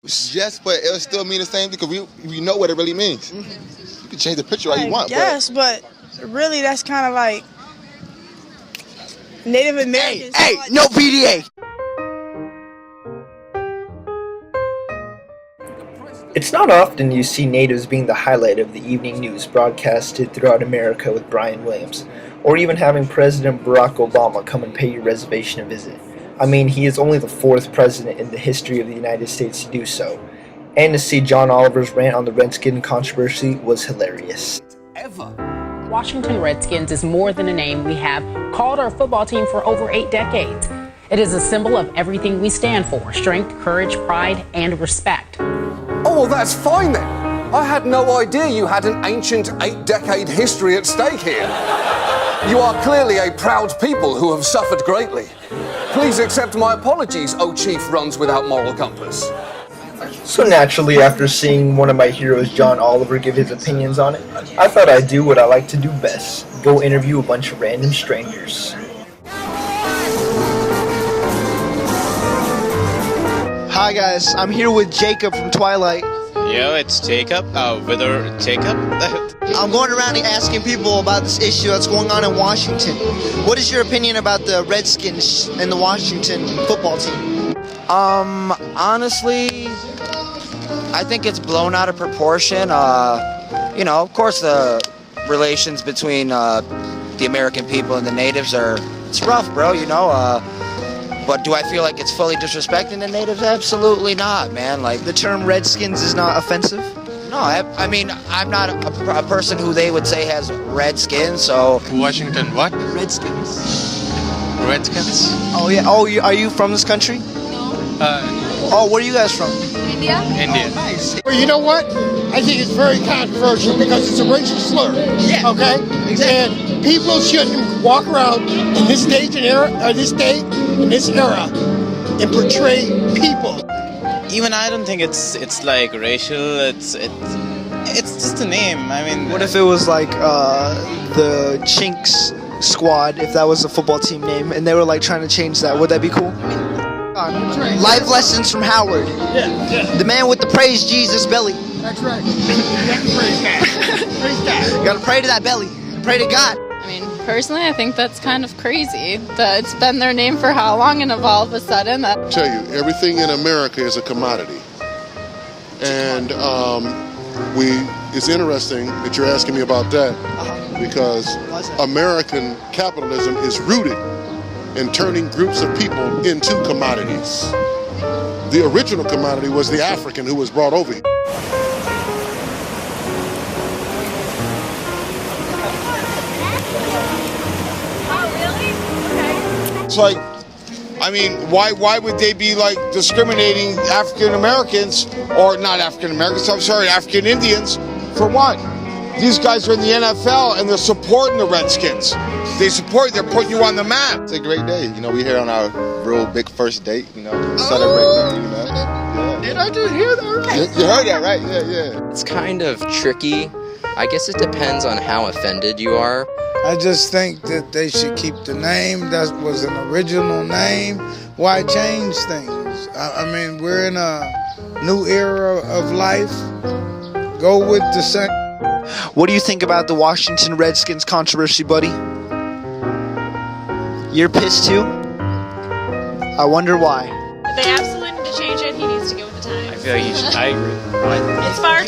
Yes, but it'll still mean the same thing because we know what it really means. Mm-hmm. You can change the picture all you want. Yes, but really that's kind of like Native Americans. Hey, no PDA. It's not often you see natives being the highlight of the evening news broadcasted throughout America with Brian Williams, or even having President Barack Obama come and pay your reservation a visit. I mean, he is only the 4th president in the history of the United States to do so. And to see John Oliver's rant on the Redskins controversy was hilarious. Washington Redskins is more than a name we have called our football team for over 8 decades. It is a symbol of everything we stand for: strength, courage, pride, and respect. Oh, well, that's fine then. I had no idea you had an ancient 8-decade history at stake here. You are clearly a proud people who have suffered greatly. Please accept my apologies, O Chief Runs Without Moral Compass. So naturally, after seeing one of my heroes, John Oliver, give his opinions on it, I thought I'd do what I like to do best: go interview a bunch of random strangers. Hi guys, I'm here with Jacob from Twilight. Yo, it's Jacob. Whether Jacob? I'm going around and asking people about this issue that's going on in Washington. What is your opinion about the Redskins and the Washington football team? Honestly, I think it's blown out of proportion. Of course the relations between the American people and the natives it's rough, bro, but do I feel like it's fully disrespecting the natives? Absolutely not, man. Like, the term Redskins is not offensive? No, I mean, I'm not a person who they would say has red skin, so... Washington what? Redskins. Redskins? Oh, yeah. Oh, are you from this country? No. Where are you guys from? India. Oh, nice. Well, you know what? I think it's very controversial because it's a racial slur. Yeah. Okay? Exactly. And people shouldn't walk around in this stage and era, in this era, and portray people. Even I don't think it's like racial. It's just a name. I mean, What if it was like the Chinks squad, if that was a football team name, and they were like trying to change that? Would that be cool? Life lessons from Howard. Yeah. The man with the praise Jesus belly. That's right. You have to praise God. Praise God. You gotta pray to that belly. Pray to God. I mean, personally, I think that's kind of crazy that it's been their name for how long, and all of a sudden that... I tell you, everything in America is a commodity. And it's interesting that you're asking me about that because American capitalism is rooted in turning groups of people into commodities. The original commodity was the African who was brought over here. It's like, I mean, why would they be like discriminating African Americans, or not African Americans, I'm sorry, African Indians, for what? These guys are in the NFL and they're supporting the Redskins. They're putting you on the map. It's a great day. We're here on our real big first date, celebrating, Yeah. Did I just hear that right? You heard that, right? Yeah. It's kind of tricky. I guess it depends on how offended you are. I just think that they should keep the name. That was an original name. Why change things? I mean, we're in a new era of life. Go with the same. What do you think about the Washington Redskins controversy, buddy? You're pissed too? I wonder why. They absolutely need to change it. He needs to go with the times. I feel like you should. I agree. It's far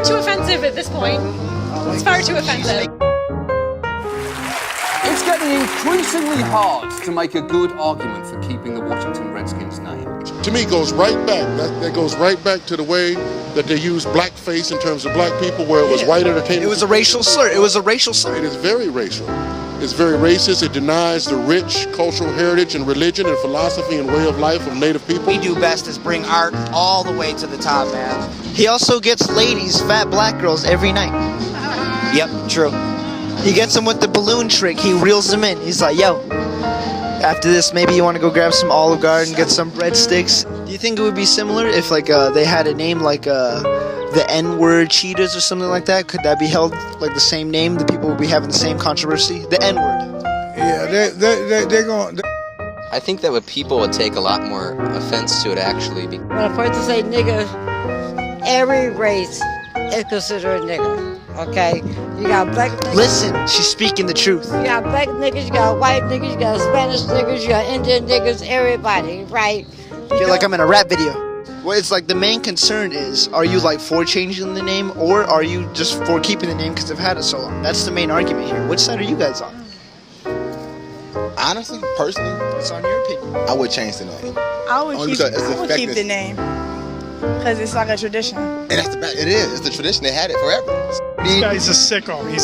too offensive at this point. It's far too offensive. It's getting increasingly hard to make a good argument for keeping the Washington Redskins name. To me, it goes right back. That goes right back to the way that they use blackface in terms of black people, where it was white entertainment. It was a racial slur. It was a racial slur. It is very racial. It's very racist. It denies the rich cultural heritage and religion and philosophy and way of life of Native people. We do best is bring art all the way to the top, man. He also gets ladies, fat black girls, every night. Yep, true. He gets them with the balloon trick. He reels them in. He's like, yo, after this, maybe you want to go grab some Olive Garden, get some breadsticks. Do you think it would be similar if like they had a name like the N-word cheetahs or something like that? Could that be held like the same name? The people would be having the same controversy? The N-word. Yeah, they're going. I think that people would take a lot more offense to it, actually. Well, first to say nigger, every race is considered a nigger, okay? You got black niggas. Listen, she's speaking the truth. You got black niggas, you got white niggas, you got Spanish niggas, you got Indian niggas, everybody, right? I feel like I'm in a rap video. Well, it's like the main concern is, are you like for changing the name, or are you just for keeping the name because they've had it so long? That's the main argument here. Which side are you guys on? Honestly, personally, it's on your opinion. I would change the name. I would keep the name because it's like a tradition. And that's it is. It's the tradition. They had it forever. This guy's a sicko. He's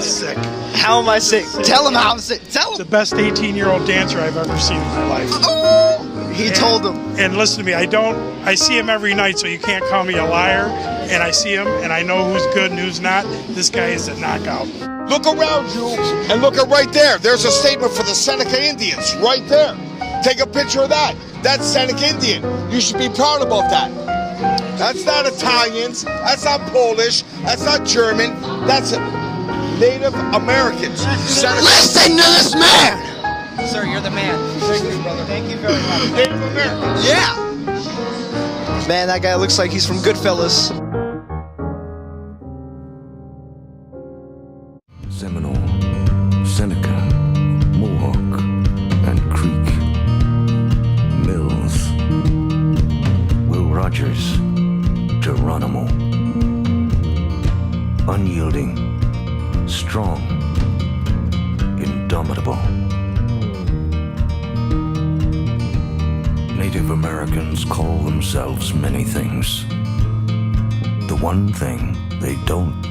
sick. How am I sick? Tell him how I'm sick. Tell him. The best 18-year-old dancer I've ever seen in my life. He told him. And listen to me, I see him every night, so you can't call me a liar. And I see him, and I know who's good and who's not. This guy is a knockout. Look around you and look at right there. There's a statement for the Seneca Indians right there. Take a picture of that. That's Seneca Indian. You should be proud about that. That's not Italians. That's not Polish. That's not German. That's Native Americans. Listen to this man! Sir, you're the man. Thank you, brother. Thank you very much. Native Americans. Yeah! Man, that guy looks like he's from Goodfellas. Seminole, Seneca, Mohawk, and Creek. Mills, Will Rogers, Geronimo. Unyielding, strong, indomitable. Native Americans call themselves many things. The one thing they don't